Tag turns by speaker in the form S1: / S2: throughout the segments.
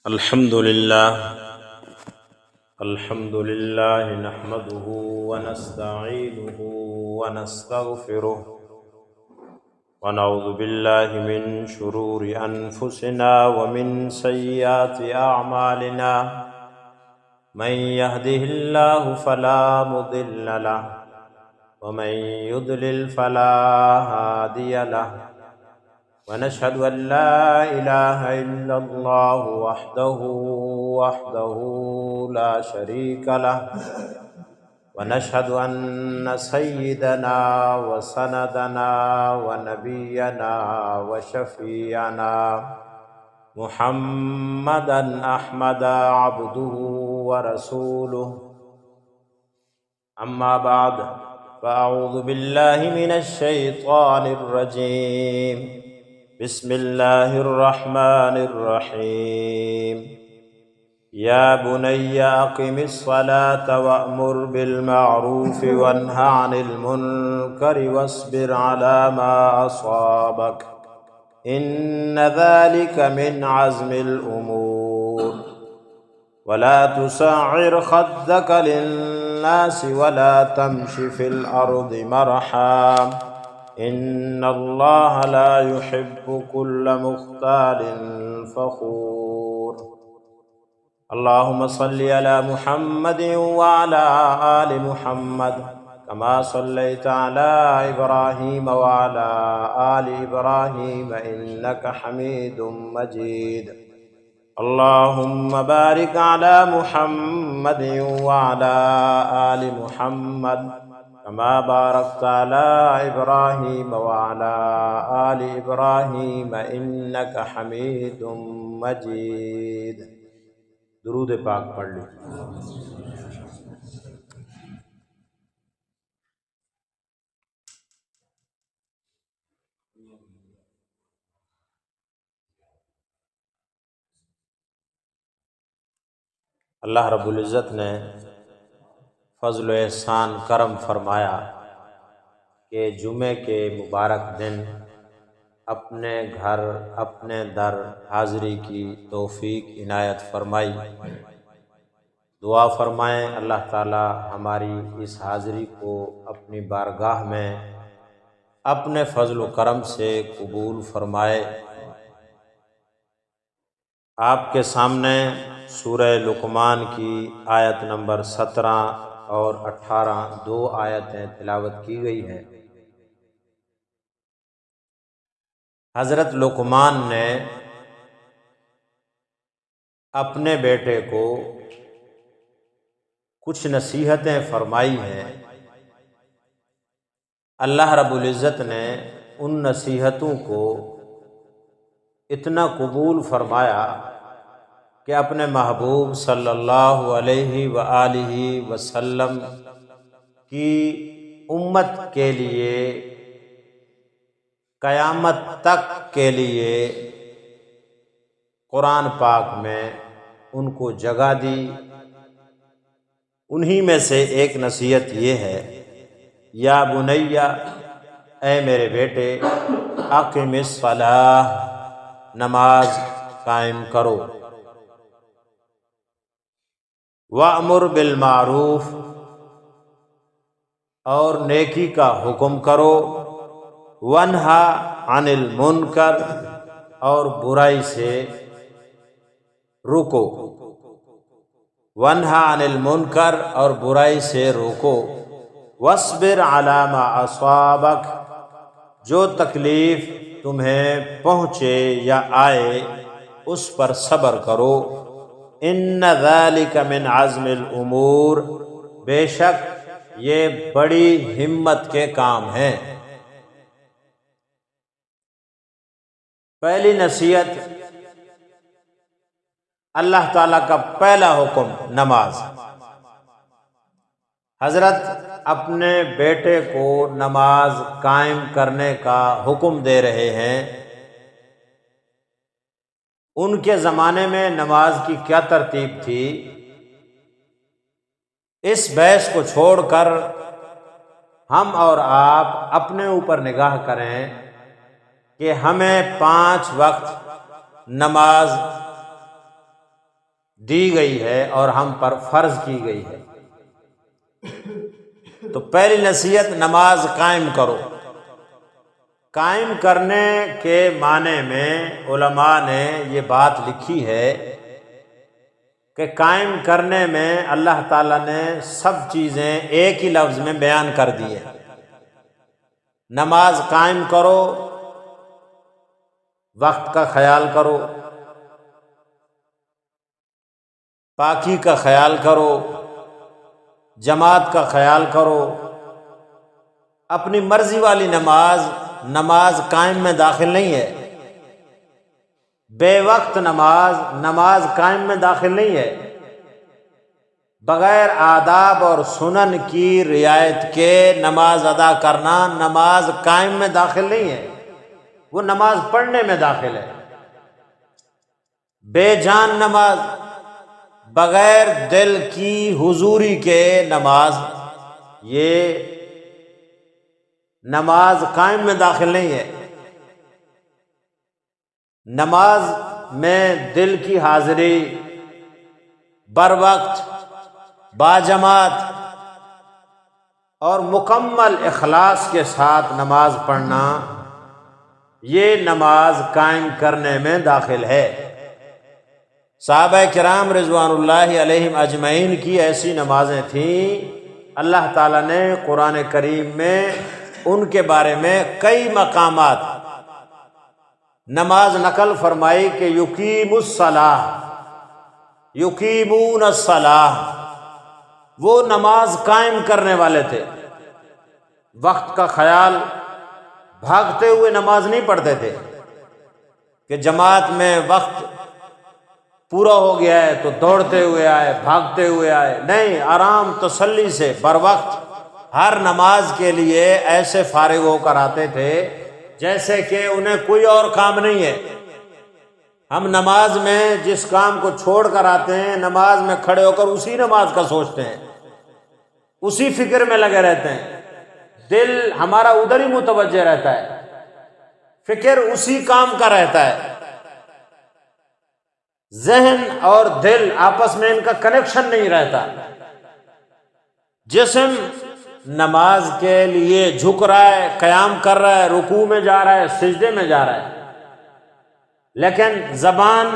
S1: الحمد لله نحمده ونستعينه ونستغفره ونعوذ بالله من شرور أنفسنا ومن سيئات أعمالنا من يهده الله فلا مضل له ومن يضلل فلا هادي له ونشهد أن لا إله إلا الله وحده لا شريك له ونشهد أن سيدنا وسندنا ونبينا وشفيعنا محمدا أحمد عبده ورسوله أما بعد فأعوذ بالله من الشيطان الرجيم بسم الله الرحمن الرحيم يا بني أقم الصلاة وأمر بالمعروف وانه عن المنكر واصبر على ما أصابك إن ذلك من عزم الأمور ولا تسعر خدك للناس ولا تمش في الأرض مرحا إن الله لا يحب كل مختال فخور اللهم صل على محمد وعلى آل محمد كما صليت على إبراهيم وعلى آل إبراهيم إنك حميد مجيد اللهم بارك على محمد وعلى آل محمد كما باركت على إبراهيم وعلى آل إبراهيم إنك حميد مجيد۔ درود پاک پڑھ لی۔ اللہ رب العزت نے فضل و احسان کرم فرمایا کہ جمعے کے مبارک دن اپنے گھر اپنے در حاضری کی توفیق عنایت فرمائی۔ دعا فرمائیں اللہ تعالی ہماری اس حاضری کو اپنی بارگاہ میں اپنے فضل و کرم سے قبول فرمائے۔ آپ کے سامنے سورہ لقمان کی آیت نمبر 17 اور 18 دو آیتیں تلاوت کی گئی ہیں۔ حضرت لقمان نے اپنے بیٹے کو کچھ نصیحتیں فرمائی ہیں۔ اللہ رب العزت نے ان نصیحتوں کو اتنا قبول فرمایا کہ اپنے محبوب صلی اللہ علیہ وآلہ وسلم کی امت کے لیے قیامت تک کے لیے قرآن پاک میں ان کو جگہ دی۔ انہی میں سے ایک نصیحت یہ ہے، یا بنیا، اے میرے بیٹے، اقم الصلاۃ، نماز قائم کرو، وَأْمُرْ بِالْمَعْرُوفِ، اور نیکی کا حکم کرو، وَانْہَ عَنِ الْمُنْکَرِ، اور برائی سے روکو، وَانْہَ عَنِ الْمُنْکَرِ، اور برائی سے روکو، وَاصْبِرْ عَلَى مَا أَصَابَكَ، جو تکلیف تمہیں پہنچے یا آئے اس پر صبر کرو، ان ذالک من عزم الامور، بے شک یہ بڑی ہمت کے کام ہیں۔ پہلی نصیحت، اللہ تعالیٰ کا پہلا حکم نماز۔ حضرت اپنے بیٹے کو نماز قائم کرنے کا حکم دے رہے ہیں۔ ان کے زمانے میں نماز کی کیا ترتیب تھی؟ اس بحث کو چھوڑ کر ہم اور آپ اپنے اوپر نگاہ کریں کہ ہمیں 5 وقت نماز دی گئی ہے اور ہم پر فرض کی گئی ہے۔ تو پہلی نصیحت نماز قائم کرو۔ قائم کرنے کے معنی میں علماء نے یہ بات لکھی ہے کہ قائم کرنے میں اللہ تعالیٰ نے سب چیزیں ایک ہی لفظ میں بیان کر دی ہے۔ نماز قائم کرو، وقت کا خیال کرو، پاکی کا خیال کرو، جماعت کا خیال کرو۔ اپنی مرضی والی نماز قائم میں داخل نہیں ہے۔ بے وقت نماز قائم میں داخل نہیں ہے۔ بغیر آداب اور سنن کی رعایت کے نماز ادا کرنا نماز قائم میں داخل نہیں ہے، وہ نماز پڑھنے میں داخل ہے۔ بے جان نماز، بغیر دل کی حضوری کے نماز، یہ نماز قائم میں داخل نہیں ہے۔ نماز میں دل کی حاضری، بر وقت، باجماعت اور مکمل اخلاص کے ساتھ نماز پڑھنا، یہ نماز قائم کرنے میں داخل ہے۔ صحابہ کرام رضوان اللہ علیہم اجمعین کی ایسی نمازیں تھیں، اللہ تعالیٰ نے قرآن کریم میں ان کے بارے میں کئی مقامات نماز نقل فرمائی کہ یقیمون الصلاۃ، وہ نماز قائم کرنے والے تھے۔ وقت کا خیال، بھاگتے ہوئے نماز نہیں پڑھتے تھے کہ جماعت میں وقت پورا ہو گیا ہے تو دوڑتے ہوئے آئے، بھاگتے ہوئے آئے، نہیں، آرام تسلی سے بر وقت ہر نماز کے لیے ایسے فارغ ہو کر آتے تھے جیسے کہ انہیں کوئی اور کام نہیں ہے۔ ہم نماز میں جس کام کو چھوڑ کر آتے ہیں، نماز میں کھڑے ہو کر اسی نماز کا سوچتے ہیں، اسی فکر میں لگے رہتے ہیں، دل ہمارا ادھر ہی متوجہ رہتا ہے، فکر اسی کام کا رہتا ہے، ذہن اور دل آپس میں ان کا کنیکشن نہیں رہتا۔ جسم نماز کے لیے جھک رہا ہے، قیام کر رہا ہے، رکوع میں جا رہا ہے، سجدے میں جا رہا ہے، لیکن زبان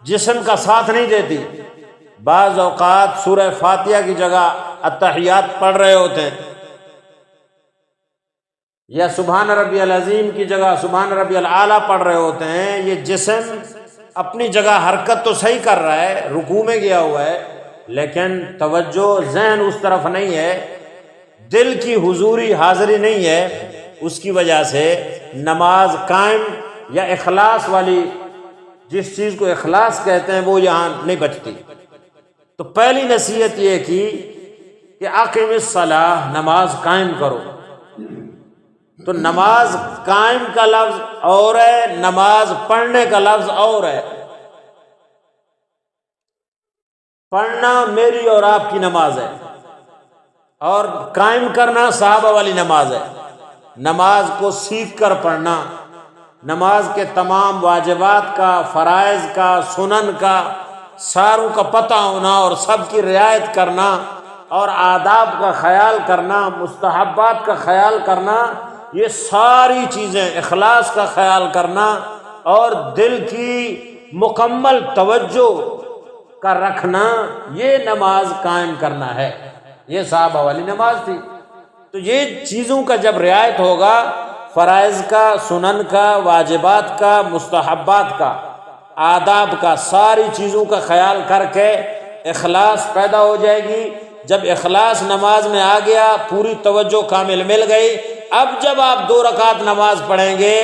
S1: جسم کا ساتھ نہیں دیتی۔ بعض اوقات سورہ فاتحہ کی جگہ التحیات پڑھ رہے ہوتے ہیں، یا سبحان ربی العظیم کی جگہ سبحان ربی الاعلیٰ پڑھ رہے ہوتے ہیں۔ یہ جسم اپنی جگہ حرکت تو صحیح کر رہا ہے، رکوع میں گیا ہوا ہے، لیکن توجہ ذہن اس طرف نہیں ہے، دل کی حضوری حاضری نہیں ہے۔ اس کی وجہ سے نماز قائم یا اخلاص والی، جس چیز کو اخلاص کہتے ہیں، وہ یہاں نہیں بچتی۔ تو پہلی نصیحت یہ کی کہ اقیم الصلاۃ، نماز قائم کرو۔ تو نماز قائم کا لفظ اور ہے، نماز پڑھنے کا لفظ اور ہے۔ پڑھنا میری اور آپ کی نماز ہے، اور قائم کرنا صحابہ والی نماز ہے۔ نماز کو سیکھ کر پڑھنا، نماز کے تمام واجبات کا، فرائض کا، سنن کا، ساروں کا پتہ ہونا اور سب کی رعایت کرنا، اور آداب کا خیال کرنا، مستحبات کا خیال کرنا، یہ ساری چیزیں، اخلاص کا خیال کرنا اور دل کی مکمل توجہ کا رکھنا، یہ نماز قائم کرنا ہے۔ یہ صحابہ والی نماز تھی۔ تو یہ چیزوں کا جب رعایت ہوگا، فرائض کا، سنن کا، واجبات کا، مستحبات کا، آداب کا، ساری چیزوں کا خیال کر کے اخلاص پیدا ہو جائے گی۔ جب اخلاص نماز میں آ گیا، پوری توجہ کامل مل گئی، اب جب آپ 2 رکعت نماز پڑھیں گے،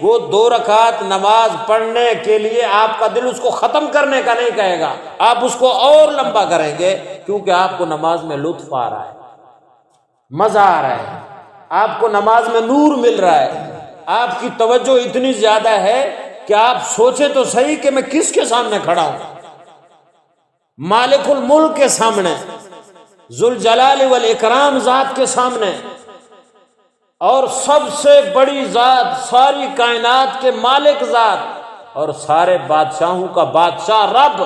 S1: وہ 2 رکعت نماز پڑھنے کے لیے آپ کا دل اس کو ختم کرنے کا نہیں کہے گا، آپ اس کو اور لمبا کریں گے، کیونکہ آپ کو نماز میں لطف آ رہا ہے، مزہ آ رہا ہے، آپ کو نماز میں نور مل رہا ہے، آپ کی توجہ اتنی زیادہ ہے کہ آپ سوچے تو صحیح کہ میں کس کے سامنے کھڑا ہوں، مالک الملک کے سامنے، ذوالجلال والاکرام ذات کے سامنے، اور سب سے بڑی ذات، ساری کائنات کے مالک ذات اور سارے بادشاہوں کا بادشاہ رب،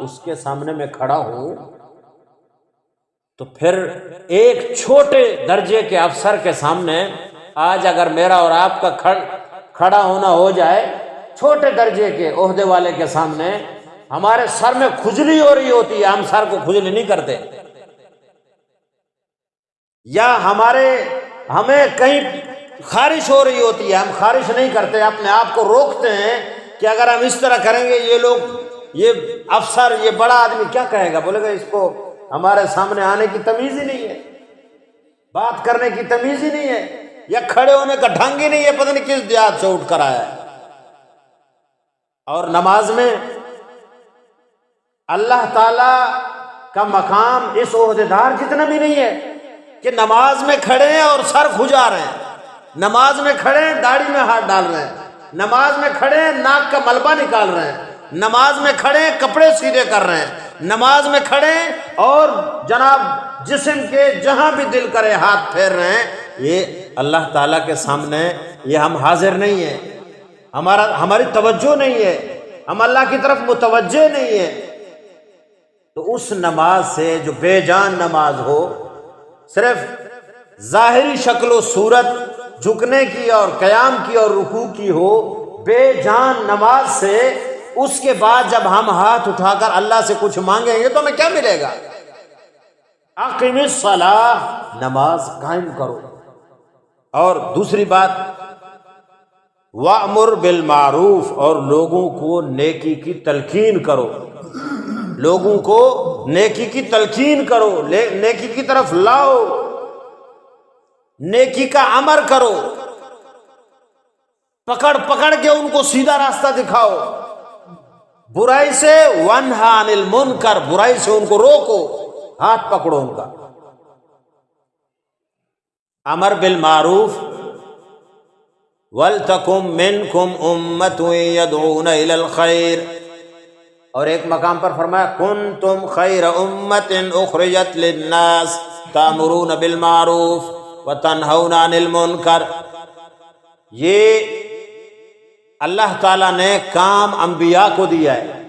S1: اس کے سامنے میں کھڑا ہوں تو پھر ایک چھوٹے درجے کے افسر کے سامنے آج اگر میرا اور آپ کا کھڑا ہونا ہو جائے، چھوٹے درجے کے عہدے والے کے سامنے ہمارے سر میں کھجلی ہو رہی ہوتی ہے، ہم سر کو کھجلی نہیں کرتے، یا ہمیں کہیں خارش ہو رہی ہوتی ہے، ہم خارش نہیں کرتے، اپنے آپ کو روکتے ہیں کہ اگر ہم اس طرح کریں گے یہ لوگ، یہ افسر، یہ بڑا آدمی کیا کہے گا، بولے گا اس کو ہمارے سامنے آنے کی تمیز ہی نہیں ہے، بات کرنے کی تمیز ہی نہیں ہے، یا کھڑے ہونے کا ڈھنگ ہی نہیں ہے، پتہ نہیں کس دیہات سے اٹھ کر آیا ہے۔ اور نماز میں اللہ تعالی کا مقام اس عہدیدار جتنا بھی نہیں ہے کہ نماز میں کھڑے ہیں اور سر کھجا رہے ہیں، نماز میں کھڑے ہیں داڑھی میں ہاتھ ڈال رہے ہیں، نماز میں کھڑے ہیں ناک کا ملبہ نکال رہے ہیں، نماز میں کھڑے ہیں کپڑے سیدھے کر رہے ہیں، نماز میں کھڑے ہیں اور جناب جسم کے جہاں بھی دل کرے ہاتھ پھیر رہے ہیں۔ یہ اللہ تعالیٰ کے سامنے یہ ہم حاضر نہیں ہیں، ہماری توجہ نہیں ہے، ہم اللہ کی طرف متوجہ نہیں ہے۔ تو اس نماز سے جو بے جان نماز ہو، صرف ظاہری شکل و صورت جھکنے کی اور قیام کی اور رکوع کی ہو، بے جان نماز سے اس کے بعد جب ہم ہاتھ اٹھا کر اللہ سے کچھ مانگیں گے تو ہمیں کیا ملے گا؟ اقیم الصلاۃ، نماز قائم کرو۔ اور دوسری بات، وَأْمُرْ بِالْمَعْرُوفِ، اور لوگوں کو نیکی کی تلقین کرو، لوگوں کو نیکی کی تلقین کرو، نیکی کی طرف لاؤ، نیکی کا امر کرو، پکڑ کے ان کو سیدھا راستہ دکھاؤ، برائی سے وَانْهَ عَنِ الْمُنْكَرِ، برائی سے ان کو روکو، ہاتھ پکڑو ان کا۔ امر بالمعروف، وَلْتَكُن مِّنْكُمْ أُمَّةٌ يَدْعُونَ إِلَى الْخَيْرِ، اور ایک مقام پر فرمایا كُنْتُمْ خَيْرَ أُمَّةٍ أُخْرِجَتْ لِلنَّاسِ تَأْمُرُونَ بِالْمَعْرُوفِ وَتَنْهَوْنَ عَنِ الْمُنْكَرِ۔ یہ اللہ تعالیٰ نے کام انبیاء کو دیا ہے،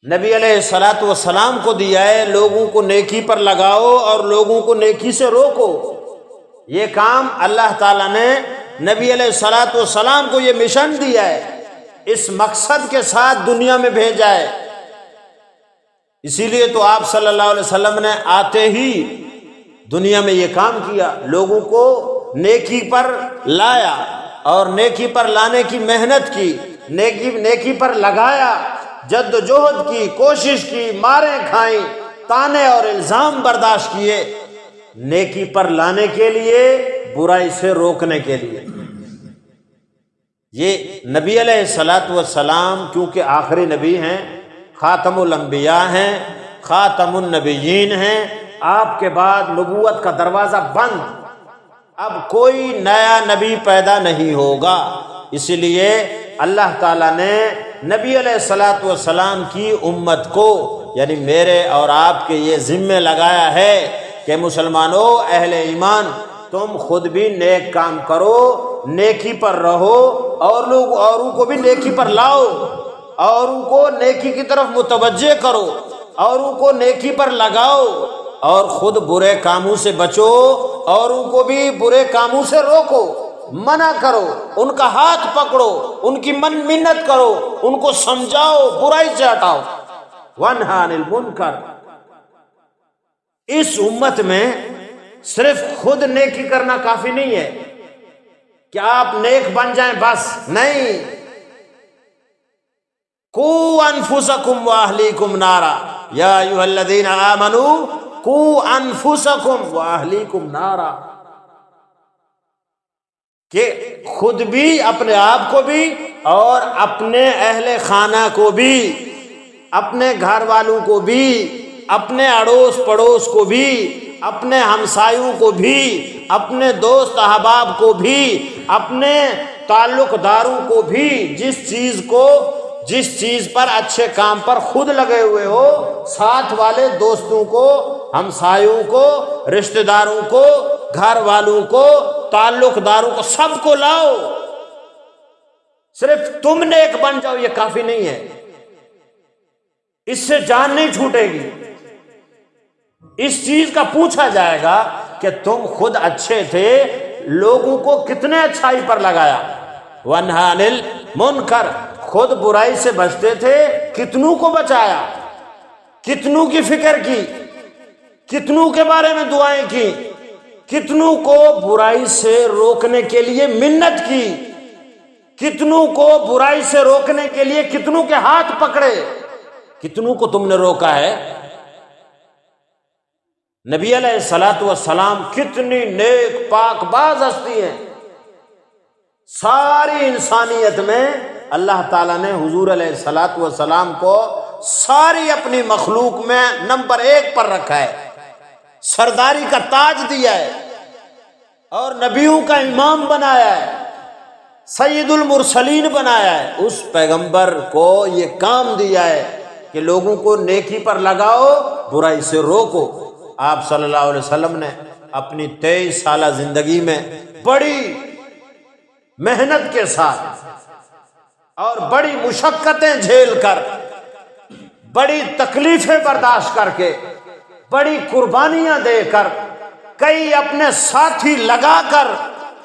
S1: نبی علیہ الصلوۃ والسلام کو دیا ہے، لوگوں کو نیکی پر لگاؤ اور لوگوں کو نیکی سے روکو۔ یہ کام اللہ تعالیٰ نے نبی علیہ الصلوۃ والسلام کو یہ مشن دیا ہے، اس مقصد کے ساتھ دنیا میں بھیجا ہے۔ اسی لیے تو آپ صلی اللہ علیہ وسلم نے آتے ہی دنیا میں یہ کام کیا، لوگوں کو نیکی پر لایا اور نیکی پر لانے کی محنت کی، نیکی پر لگایا، جد و جہد کی، کوشش کی، ماریں کھائیں، تانے اور الزام برداشت کیے، نیکی پر لانے کے لیے، برائی سے روکنے کے لیے۔ یہ نبی علیہ الصلوۃ والسلام کیونکہ آخری نبی ہیں، خاتم الانبیاء ہیں، خاتم النبیین ہیں، آپ کے بعد نبوت کا دروازہ بند، اب کوئی نیا نبی پیدا نہیں ہوگا، اس لیے اللہ تعالیٰ نے نبی علیہ الصلوۃ والسلام کی امت کو، یعنی میرے اور آپ کے یہ ذمہ لگایا ہے کہ مسلمانوں، اہل ایمان، تم خود بھی نیک کام کرو، نیکی پر رہو، اور لوگ اوروں کو بھی نیکی پر لاؤ، اوروں کو نیکی کی طرف متوجہ کرو، اوروں کو نیکی پر لگاؤ، اور خود برے کاموں سے بچو، اوروں کو بھی برے کاموں سے روکو، منع کرو، ان کا ہاتھ پکڑو، ان کی منت کرو، ان کو سمجھاؤ، برائی سے ہٹاؤ، وَانْهَ عَنِ الْمُنْكَرِ۔ اس امت میں صرف خود نیکی کرنا کافی نہیں ہے کہ آپ نیک بن جائیں بس، نہیں، قُوا أَنفُسَكُمْ وَأَهْلِيكُمْ نَارًا یا ایھا الذین آمنوا قُوا أَنفُسَكُمْ وَأَهْلِيكُمْ نَارًا، کہ خود بھی، اپنے آپ کو بھی اور اپنے اہل خانہ کو بھی، اپنے گھر والوں کو بھی، اپنے اڑوس پڑوس کو بھی، اپنے ہمسایوں کو بھی، اپنے دوست احباب کو بھی، اپنے تعلق داروں کو بھی، جس چیز پر اچھے کام پر خود لگے ہوئے ہو، ساتھ والے دوستوں کو، ہمسایوں کو، رشتہ داروں کو، گھر والوں کو، تعلق داروں کو، سب کو لاؤ۔ صرف تم نیک بن جاؤ یہ کافی نہیں ہے، اس سے جان نہیں چھوٹے گی۔ اس چیز کا پوچھا جائے گا کہ تم خود اچھے تھے، لوگوں کو کتنے اچھائی پر لگایا، وَانْهَا عَنِ الْمُنْكَرِ، خود برائی سے بچتے تھے، کتنوں کو بچایا، کتنوں کی فکر کی، کتنوں کے بارے میں دعائیں کی، کتنوں کو برائی سے روکنے کے لیے منت کی، کتنوں کو برائی سے روکنے کے لیے کتنوں کے ہاتھ پکڑے، کتنوں کو تم نے روکا ہے۔ نبی علیہ الصلوۃ والسلام کتنی نیک پاک باز ہستی ہیں، ساری انسانیت میں اللہ تعالیٰ نے حضور علیہ الصلوۃ والسلام کو ساری اپنی مخلوق میں نمبر 1 پر رکھا ہے، سرداری کا تاج دیا ہے اور نبیوں کا امام بنایا ہے، سید المرسلین بنایا ہے۔ اس پیغمبر کو یہ کام دیا ہے کہ لوگوں کو نیکی پر لگاؤ، برائی سے روکو۔ آپ صلی اللہ علیہ وسلم نے اپنی 23 سالہ زندگی میں بڑی محنت کے ساتھ اور بڑی مشقتیں جھیل کر، بڑی تکلیفیں برداشت کر کے، بڑی قربانیاں دے کر، کئی اپنے ساتھی لگا کر،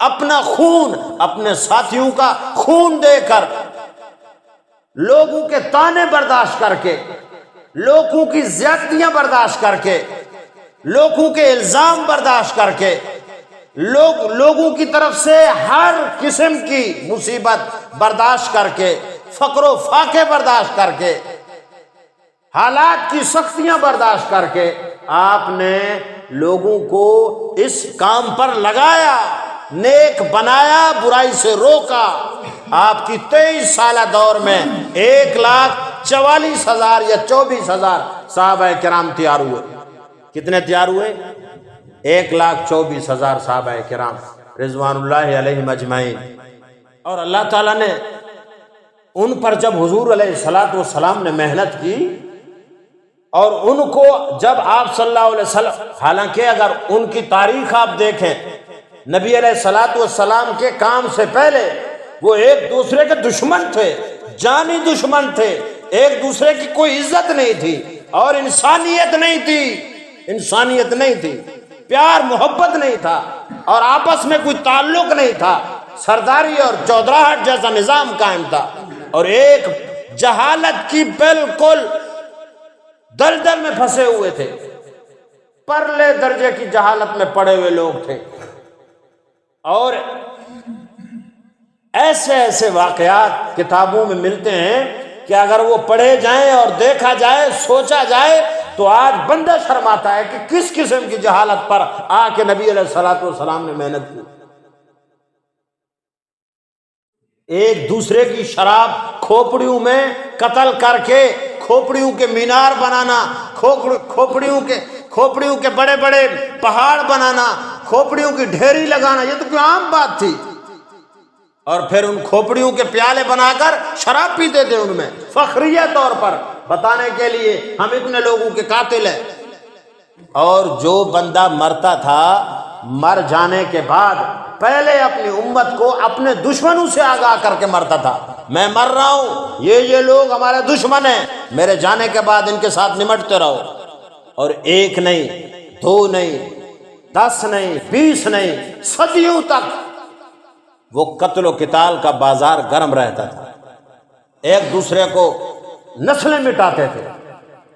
S1: اپنا خون، اپنے ساتھیوں کا خون دے کر، لوگوں کے تانے برداشت کر کے، لوگوں کی زیادتیاں برداشت کر کے، لوگوں کے الزام برداشت کر کے، لوگوں کی طرف سے ہر قسم کی مصیبت برداشت کر کے، فقر و فاقے برداشت کر کے، حالات کی سختیاں برداشت کر کے، آپ نے لوگوں کو اس کام پر لگایا، نیک بنایا، برائی سے روکا۔ آپ کی 23 سالہ دور میں 1,44,000 یا 24,000 صحابہ کرام تیار ہوئے۔ کتنے تیار ہوئے؟ 1,24,000 صحابہ کرام رضوان اللہ علیہم اجمعین۔ اور اللہ تعالیٰ نے ان پر جب حضور علیہ الصلوۃ والسلام نے محنت کی اور ان کو جب آپ صلی اللہ علیہ وسلم، حالانکہ اگر ان کی تاریخ آپ دیکھیں، نبی علیہ الصلوۃ والسلام کے کام سے پہلے وہ ایک دوسرے کے دشمن تھے، جانی دشمن تھے، ایک دوسرے کی کوئی عزت نہیں تھی اور انسانیت نہیں تھی، انسانیت نہیں تھی، پیار محبت نہیں تھا اور آپس میں کوئی تعلق نہیں تھا، سرداری اور چودراہٹ جیسا نظام قائم تھا، اور ایک جہالت کی بالکل دلدل میں پھنسے ہوئے تھے، پرلے درجے کی جہالت میں پڑے ہوئے لوگ تھے۔ اور ایسے ایسے واقعات کتابوں میں ملتے ہیں کہ اگر وہ پڑھے جائیں اور دیکھا جائے، سوچا جائے، تو آج بندہ شرماتا ہے کہ کس قسم کی جہالت پر آ کے نبی علیہ الصلوۃ والسلام نے محنت کی۔ ایک دوسرے کی شراب کھوپڑیوں میں قتل کر کے کھوپڑیوں کے مینار بنانا، کھوپڑیوں کے بڑے بڑے پہاڑ بنانا، کھوپڑیوں کی ڈھیری لگانا، یہ تو کوئی عام بات تھی۔ اور پھر ان کھوپڑیوں کے پیالے بنا کر شراب پیتے تھے، ان میں فخریہ طور پر بتانے کے لیے ہم اتنے لوگوں کے قاتل ہیں۔ اور جو بندہ مرتا تھا، مر جانے کے بعد پہلے اپنی امت کو اپنے دشمنوں سے آگاہ کر کے مرتا تھا، میں مر رہا ہوں، یہ لوگ ہمارے دشمن ہیں، میرے جانے کے بعد ان کے ساتھ نمٹتے رہو۔ اور 1 نہیں، 2 نہیں، 10 نہیں، 20 نہیں، صدیوں تک وہ قتل و قتال کا بازار گرم رہتا تھا، ایک دوسرے کو نسلیں مٹاتے تھے۔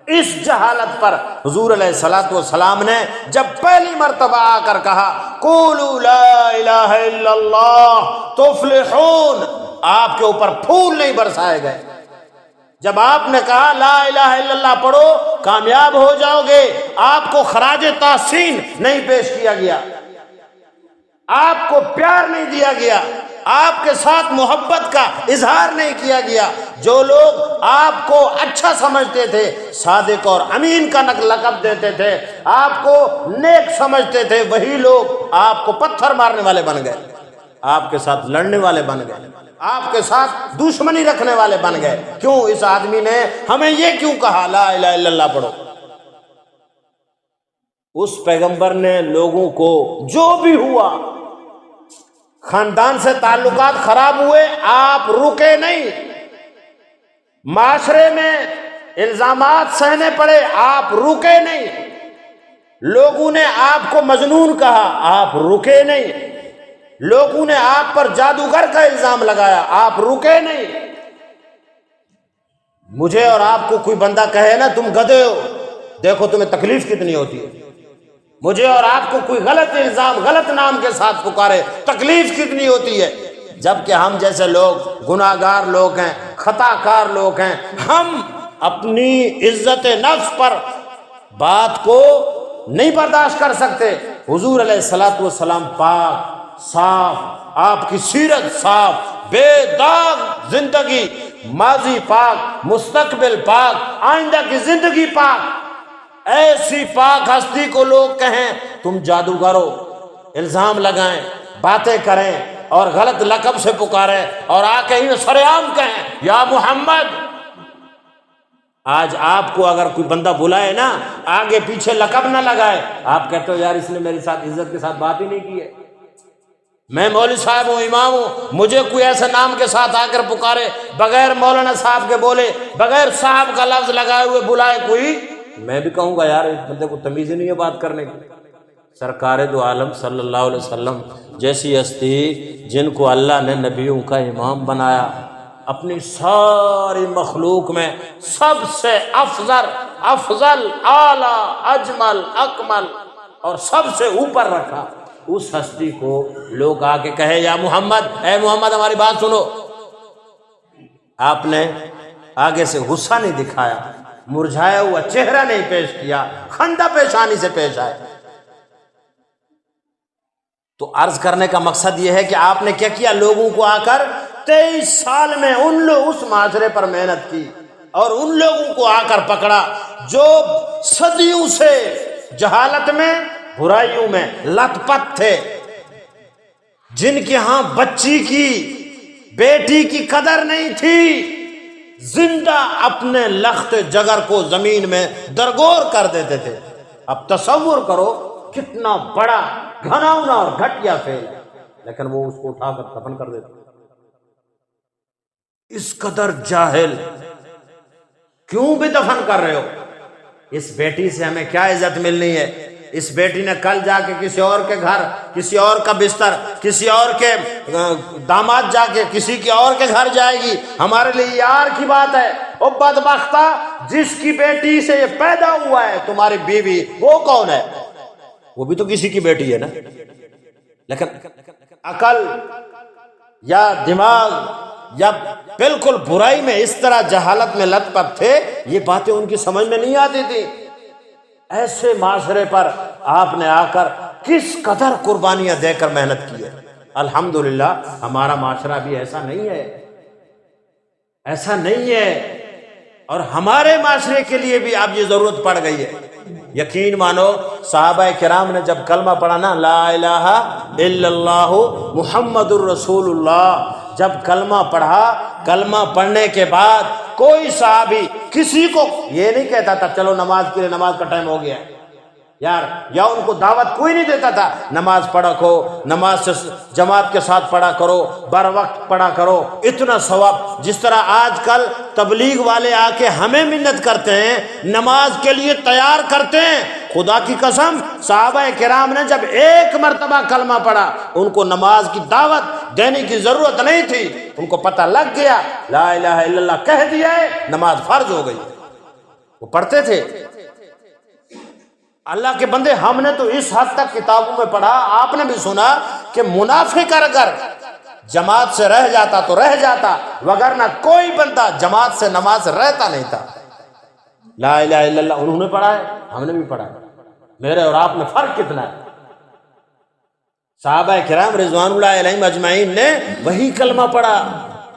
S1: اس جہالت پر حضور علیہ الصلوۃ والسلام نے جب پہلی مرتبہ آ کر کہا قولوا لا الہ الا اللہ تفلحون، آپ کے اوپر پھول نہیں برسائے گئے۔ جب آپ نے کہا لا الہ الا اللہ پڑھو کامیاب ہو جاؤ گے، آپ کو خراج تحسین نہیں پیش کیا گیا، آپ کو پیار نہیں دیا گیا، آپ کے ساتھ محبت کا اظہار نہیں کیا گیا۔ جو لوگ آپ کو اچھا سمجھتے تھے، صادق اور امین کا لقب دیتے تھے، آپ کو نیک سمجھتے تھے، وہی لوگ آپ کو پتھر مارنے والے بن گئے، آپ کے ساتھ لڑنے والے بن گئے، آپ کے ساتھ دشمنی رکھنے والے بن گئے۔ کیوں؟ اس آدمی نے ہمیں یہ کیوں کہا لا الہ الا اللہ پڑھو؟ اس پیغمبر نے لوگوں کو جو بھی ہوا، خاندان سے تعلقات خراب ہوئے، آپ رکے نہیں، معاشرے میں الزامات سہنے پڑے، آپ رکے نہیں۔ لوگوں نے آپ کو مجنون کہا، آپ رکے نہیں۔ لوگوں نے آپ پر جادوگر کا الزام لگایا، آپ رکے نہیں۔ مجھے اور آپ کو کوئی بندہ کہے نا تم گدھے ہو، دیکھو تمہیں تکلیف کتنی ہوتی ہے۔ مجھے اور آپ کو کوئی غلط الزام غلط نام کے ساتھ پکارے، تکلیف کتنی ہوتی ہے۔ جبکہ ہم جیسے لوگ گناہگار لوگ ہیں، خطا کار لوگ ہیں، ہم اپنی عزت نفس پر بات کو نہیں برداشت کر سکتے۔ حضور علیہ الصلوۃ والسلام پاک، صاف، آپ کی سیرت صاف، بے داغ زندگی، ماضی پاک، مستقبل پاک، آئندہ کی زندگی پاک۔ ایسی پاک ہستی کو لوگ کہیں تم جادوگر ہو، الزام لگائیں، باتیں کریں اور غلط لقب سے پکاریں اور آ کے ہی سرعام کہیں یا محمد۔ آج آپ کو اگر کوئی بندہ بلائے نا، آگے پیچھے لقب نہ لگائے، آپ کہتے ہو یار اس نے میرے ساتھ عزت کے ساتھ بات ہی نہیں کی ہے، میں مولوی صاحب ہوں، امام ہوں، مجھے کوئی ایسے نام کے ساتھ آ کر پکارے، بغیر مولانا صاحب کے بولے، بغیر صاحب کا لفظ لگائے ہوئے بلائے کوئی، میں بھی کہوں گا یار اس بندے کو تمیز ہی نہیں ہے بات کرنے کی۔ سرکار دو عالم صلی اللہ علیہ وسلم جیسی ہستی جن کو اللہ نے نبیوں کا امام بنایا، اپنی ساری مخلوق میں سب سے افضل اعلی اجمل اکمل اور سب سے اوپر رکھا، اس ہستی کو لوگ آ کے کہے یا محمد، اے محمد ہماری بات سنو، آپ نے آگے سے غصہ نہیں دکھایا، مرجھایا ہوا چہرہ نہیں پیش کیا، خندہ پیشانی سے پیش آئے۔ تو عرض کرنے کا مقصد یہ ہے کہ آپ نے کیا کیا، لوگوں کو آ کر 23 سال میں اس معاشرے پر محنت کی اور ان لوگوں کو آ کر پکڑا جو صدیوں سے جہالت میں، برائیوں میں لت پت تھے، جن کے ہاں بچی کی، بیٹی کی قدر نہیں تھی، زندہ اپنے لخت جگر کو زمین میں درگور کر دیتے تھے۔ اب تصور کرو کتنا بڑا گھناؤنا اور گھٹیا فعل، لیکن وہ اس کو اٹھا کر دفن کر دیتے۔ اس قدر جاہل، کیوں بھی دفن کر رہے ہو؟ اس بیٹی سے ہمیں کیا عزت ملنی ہے؟ اس بیٹی نے کل جا کے کسی اور کے گھر، کسی اور کا بستر، کسی اور کے داماد جا کے کسی کے اور کے گھر جائے گی، ہمارے لیے یار کی بات ہے۔ او بدبختہ، جس کی بیٹی سے یہ پیدا ہوا ہے تمہاری بیوی، وہ کون ہے؟ وہ بھی تو کسی کی بیٹی ہے نا۔ لیکن عقل یا دماغ یا بالکل برائی میں اس طرح جہالت میں لت پت تھے، یہ باتیں ان کی سمجھ میں نہیں آتی تھی۔ ایسے معاشرے پر آپ نے آ کر کس قدر قربانیاں دے کر محنت کی ہے۔ الحمدللہ ہمارا معاشرہ بھی ایسا نہیں ہے، ایسا نہیں ہے، اور ہمارے معاشرے کے لیے بھی اب یہ ضرورت پڑ گئی ہے۔ یقین مانو صحابہ کرام نے جب کلمہ پڑھا نا، لا الہ الا اللہ محمد الرسول اللہ، جب کلمہ پڑھا، کلمہ پڑھنے کے بعد کوئی صحابی کسی کو یہ نہیں کہتا تھا چلو نماز کے لیے، نماز کا ٹائم ہو گیا یار، یا ان کو دعوت کوئی نہیں دیتا تھا نماز پڑھا کرو، نماز سے جماعت کے ساتھ پڑھا کرو، بر وقت پڑھا کرو، اتنا ثواب۔ جس طرح آج کل تبلیغ والے آ کے ہمیں منت کرتے ہیں، نماز کے لیے تیار کرتے ہیں، خدا کی قسم صحابہ کرام نے جب ایک مرتبہ کلمہ پڑھا، ان کو نماز کی دعوت دینے کی ضرورت نہیں تھی، ان کو پتہ لگ گیا لا الہ الا اللہ کہہ دیا ہے، نماز فرض ہو گئی، وہ پڑھتے تھے۔ اللہ کے بندے، ہم نے تو اس حد تک کتابوں میں پڑھا، آپ نے بھی سنا کہ منافق اگر جماعت سے رہ جاتا تو رہ جاتا، وگرنہ کوئی بندہ جماعت سے نماز رہتا نہیں تھا۔ لا الہ الا اللہ انہوں نے پڑھا ہے، ہم نے بھی پڑھا ہے، میرے اور آپ میں فرق کتنا ہے؟ صحابہ کرام رضوان اللہ علیہم اجمعین نے وہی کلمہ پڑھا،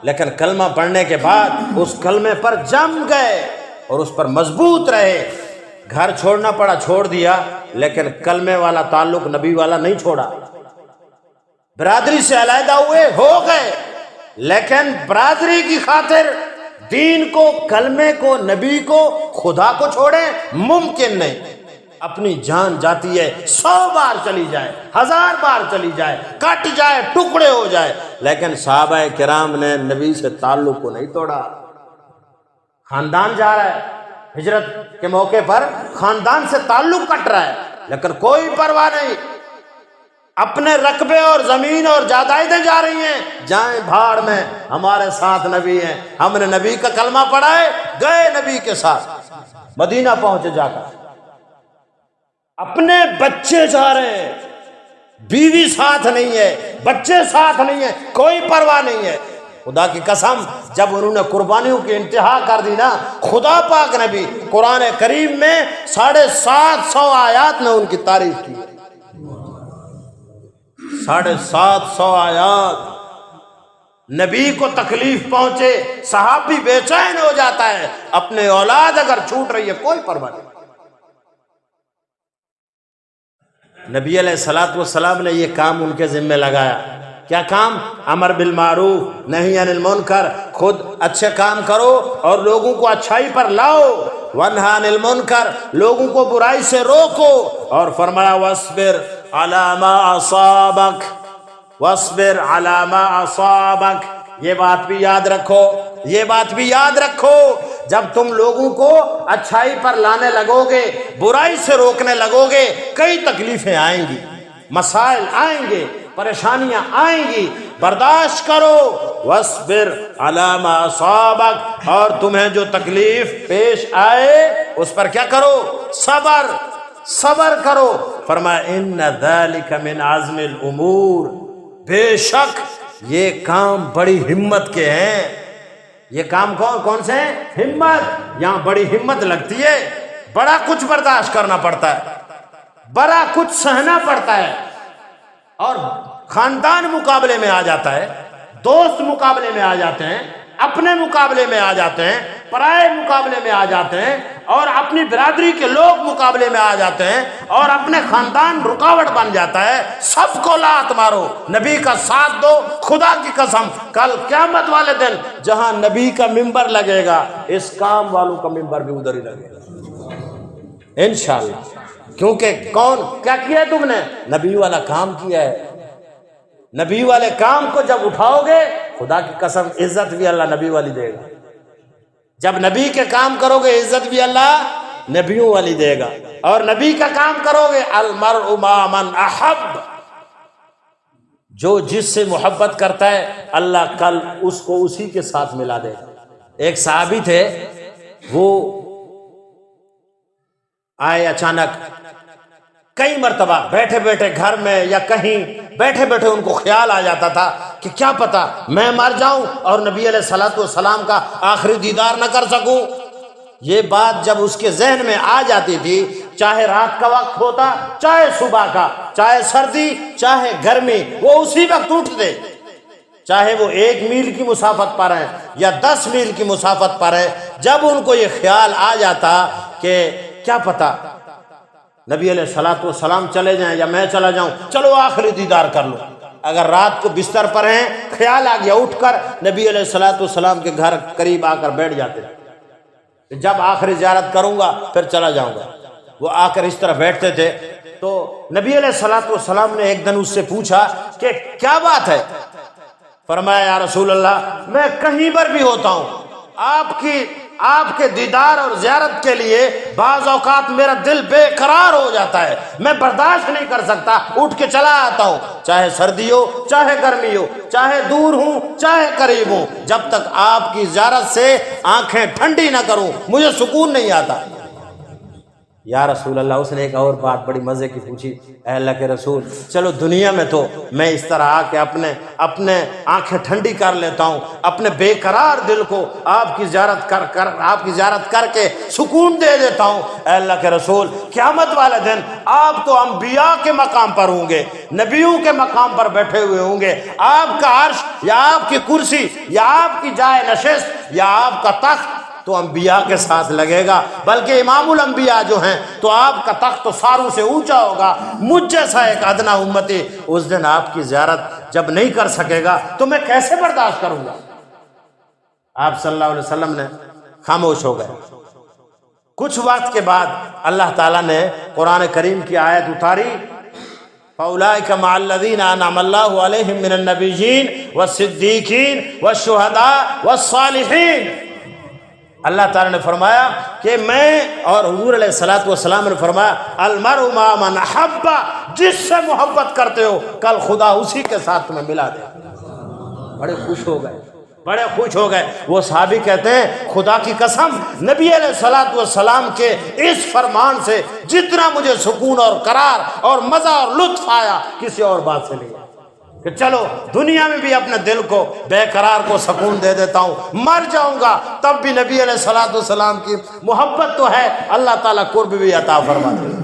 S1: لیکن کلمہ پڑھنے کے بعد اس کلمے پر جم گئے اور اس پر مضبوط رہے۔ گھر چھوڑنا پڑا، چھوڑ دیا، لیکن کلمے والا تعلق نبی والا نہیں چھوڑا۔ برادری سے علیحدہ ہوئے، ہو گئے، لیکن برادری کی خاطر دین کو، کلمے کو، نبی کو، خدا کو چھوڑیں، ممکن نہیں۔ اپنی جان جاتی ہے، 100 بار چلی جائے، 1000 بار چلی جائے، کٹ جائے، ٹکڑے ہو جائے، لیکن صحابہ کرام نے نبی سے تعلق کو نہیں توڑا۔ خاندان جا رہا ہے، ہجرت کے موقع پر خاندان سے تعلق کٹ رہا ہے، لیکن کوئی پرواہ نہیں، اپنے رقبے اور زمین اور جائیدادیں جا رہی ہیں، جائیں بھاڑ میں، ہمارے ساتھ نبی ہیں، ہم نے نبی کا کلمہ پڑھا ہے، گئے نبی کے ساتھ، مدینہ پہنچے جا کر، اپنے بچے جا رہے ہیں، بیوی ساتھ نہیں ہے، بچے ساتھ نہیں ہے، کوئی پرواہ نہیں ہے۔ خدا کی قسم جب انہوں نے قربانیوں کی انتہا کر دی نا، خدا پاک نبی قرآن کریم میں 750 آیات میں ان کی تعریف کی، 750 آیات۔ نبی کو تکلیف پہنچے، صحابی بے چین ہو جاتا ہے، اپنے اولاد اگر چھوٹ رہی ہے کوئی پرواہ نہیں۔ نبی علیہ الصلوۃ والسلام نے یہ کام ان کے ذمہ لگایا، کیا کام؟ امر بالمعروف نہی عن المنکر، خود اچھے کام کرو اور لوگوں کو اچھائی پر لاؤ، ونہی عن المنکر، لوگوں کو برائی سے روکو، اور فرمایا واصبر علی ما اصابک، واصبر علی ما اصابک۔ یہ بات بھی یاد رکھو، یہ بات بھی یاد رکھو، جب تم لوگوں کو اچھائی پر لانے لگو گے، برائی سے روکنے لگو گے، کئی تکلیفیں آئیں گی، مسائل آئیں گے، پریشانیاں آئیں گی، برداشت کرو، واصبر علی ما اصابک، اور تمہیں جو تکلیف پیش آئے اس پر کیا کرو؟ صبر کرو۔ فرمایا ان ذلک من عزم الامور، بے شک یہ کام بڑی ہمت کے ہیں۔ یہ کام کون سے ہیں؟ ہمت، یہاں بڑی ہمت لگتی ہے، بڑا کچھ برداشت کرنا پڑتا ہے، بڑا کچھ سہنا پڑتا ہے، اور خاندان مقابلے میں آ جاتا ہے، دوست مقابلے میں آ جاتے ہیں، اپنے مقابلے میں آ جاتے ہیں، پرائے مقابلے میں آ جاتے ہیں، اور اپنی برادری کے لوگ مقابلے میں آ جاتے ہیں، اور اپنے خاندان رکاوٹ بن جاتا ہے۔ سب کو لات مارو، نبی کا ساتھ دو، خدا کی قسم کل قیامت والے دن جہاں نبی کا ممبر لگے گا، اس کام والوں کا ممبر بھی ادھر ہی لگے گا انشاءاللہ، کیونکہ کیا کیا ہے تم نے؟ نبی والا کام کیا ہے۔ نبی والے کام کو جب اٹھاؤ گے، خدا کی قسم عزت بھی اللہ نبی والی دے گا۔ جب نبی کے کام کرو گے، عزت بھی اللہ نبیوں والی دے گا، اور نبی کا کام کرو گے، المرء مع من احب، جو جس سے محبت کرتا ہے اللہ کل اس کو اسی کے ساتھ ملا دے گا۔ ایک صحابی تھے، وہ آئے اچانک، کئی مرتبہ بیٹھے بیٹھے گھر میں یا کہیں بیٹھے بیٹھے ان کو خیال آ جاتا تھا کہ کیا پتا میں مر جاؤں اور نبی علیہ الصلوۃ والسلام کا آخری دیدار نہ کر سکوں۔ یہ بات جب اس کے ذہن میں آ جاتی تھی، چاہے رات کا وقت ہوتا، چاہے صبح کا، چاہے سردی چاہے گرمی، وہ اسی وقت اٹھتے، چاہے وہ 1 میل کی مسافت پر ہے یا 10 میل کی مسافت پر ہے۔ جب ان کو یہ خیال آ جاتا کہ کیا پتا نبی علیہ الصلوۃ والسلام چلے جائیں یا میں چلا جاؤں، چلو آخری دیدار کر لو۔ اگر رات کو بستر پر ہیں، خیال آ گیا، اٹھ کر نبی علیہ الصلوۃ والسلام کے گھر قریب آ کر بیٹھ جاتے، جب آخری زیارت کروں گا پھر چلا جاؤں گا۔ وہ آ کر اس طرح بیٹھتے تھے، تو نبی علیہ الصلوۃ والسلام نے ایک دن اس سے پوچھا کہ کیا بات ہے؟ فرمایا یا رسول اللہ، میں کہیں پر بھی ہوتا ہوں، آپ کے دیدار اور زیارت کے لیے بعض اوقات میرا دل بے قرار ہو جاتا ہے، میں برداشت نہیں کر سکتا، اٹھ کے چلا آتا ہوں، چاہے سردی ہو چاہے گرمی ہو، چاہے دور ہوں چاہے قریب ہوں، جب تک آپ کی زیارت سے آنکھیں ٹھنڈی نہ کروں مجھے سکون نہیں آتا۔ یا رسول اللہ، اس نے ایک اور بات بڑی مزے کی پوچھی، اے اللہ کے رسول، چلو دنیا میں تو میں اس طرح آ کے اپنے آنکھیں ٹھنڈی کر لیتا ہوں، اپنے بے قرار دل کو آپ کی زیارت کر کے سکون دے دیتا ہوں، اے اللہ کے رسول قیامت والے دن آپ تو انبیاء کے مقام پر ہوں گے، نبیوں کے مقام پر بیٹھے ہوئے ہوں گے، آپ کا عرش یا آپ کی کرسی یا آپ کی جائے نشست یا آپ کا تخت تو انبیاء کے ساتھ لگے گا، بلکہ امام الانبیاء جو ہیں تو آپ کا تخت تو ساروں سے اونچا ہوگا، مجھ جیسا ایک ادنا امتی اس دن آپ کی زیارت جب نہیں کر سکے گا تو میں کیسے برداشت کروں گا؟ آپ صلی اللہ علیہ وسلم نے خاموش ہو گئے۔ کچھ وقت کے بعد اللہ تعالیٰ نے قرآن کریم کی آیت اتاری، فَأُولَٰئِكَ مَعَ الَّذِينَ أَنْعَمَ اللَّهُ عَلَيْهِم مِّنَ النَّبِيِّينَ وَالصِّدِّيقِينَ وَالشُّهَدَاءِ وَالصَّالِحِينَ۔ اللہ تعالیٰ نے فرمایا کہ میں اور حضور علیہ الصلوۃ والسلام نے فرمایا المرء مع من احب، جس سے محبت کرتے ہو کل خدا اسی کے ساتھ تمہیں ملا دے۔ بڑے خوش ہو گئے، بڑے خوش ہو گئے۔ وہ صحابی کہتے ہیں خدا کی قسم نبی علیہ الصلوۃ والسلام کے اس فرمان سے جتنا مجھے سکون اور قرار اور مزہ اور لطف آیا کسی اور بات سے نہیں، کہ چلو دنیا میں بھی اپنے دل کو بے قرار کو سکون دے دیتا ہوں، مر جاؤں گا تب بھی نبی علیہ الصلوۃ والسلام کی محبت تو ہے، اللہ تعالیٰ قرب بھی عطا فرما دے۔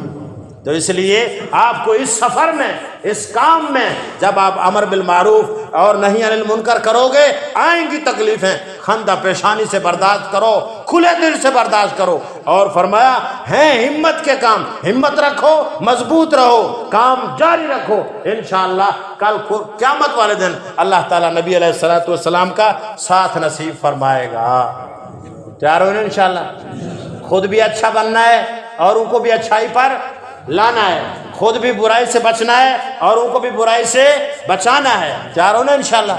S1: تو اس لیے آپ کو اس سفر میں، اس کام میں جب آپ امر بالمعروف اور نہی عن المنکر کرو گے آئیں گی تکلیفیں، خندہ پیشانی سے برداشت کرو، کھلے دل سے برداشت کرو۔ اور فرمایا ہیں ہمت کے کام، ہمت رکھو، مضبوط رہو، کام جاری رکھو، انشاءاللہ کل قیامت والے دن اللہ تعالیٰ نبی علیہ الصلوۃ والسلام کا ساتھ نصیب فرمائے گا۔ تیار ہو انشاءاللہ؟ خود بھی اچھا بننا ہے اور ان کو بھی اچھائی پر لانا ہے، خود بھی برائی سے بچنا ہے اور ان کو بھی برائی سے بچانا ہے۔ تیار ہو نا انشاءاللہ؟